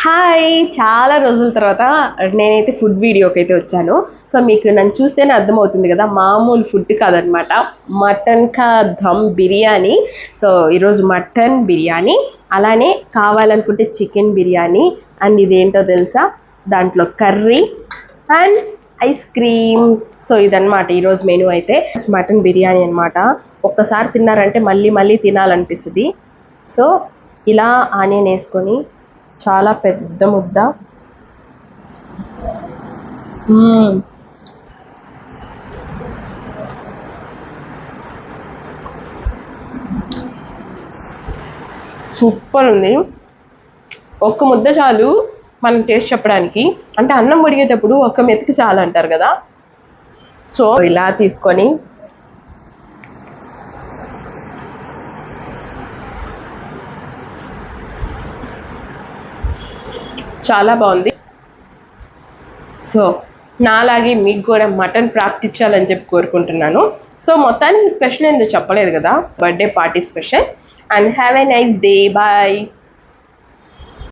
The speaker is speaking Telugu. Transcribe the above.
హాయ్! చాలా రోజుల తర్వాత నేనైతే ఫుడ్ వీడియోకి అయితే వచ్చాను. సో, మీకు నన్ను చూస్తేనే అర్థమవుతుంది కదా! మామూలు ఫుడ్ కాదనమాట. మటన్ కా ధమ్ బిర్యానీ. సో, ఈరోజు మటన్ బిర్యానీ, అలానే కావాలనుకుంటే చికెన్ బిర్యానీ అండ్ ఇదేంటో తెలుసా? దాంట్లో curry and ice cream. So, ఇదనమాట ఈరోజు మెనూ అయితే. మటన్ బిర్యానీ అనమాట. ఒక్కసారి తిన్నారంటే మళ్ళీ మళ్ళీ తినాలనిపిస్తది. సో, ఇలా ఆనియన్ వేసుకొని చాలా పెద్ద ముద్ద. సూపర్ ఉంది. ఒక్క ముద్ద చాలు మనం టేస్ట్ చెప్పడానికి. అంటే అన్నం ఉడిగేటప్పుడు ఒక్క మెతుకు చాలు అంటారు కదా. సో ఇలా తీసుకొని చాలా బాగుంది. సో నాలాగే మీకు కూడా మటన్ ప్రాప్తించాలని చెప్పి కోరుకుంటున్నాను. సో మొత్తానికి స్పెషల్ ఏందో చెప్పలేదు కదా, birthday party special. And have a nice day. Bye.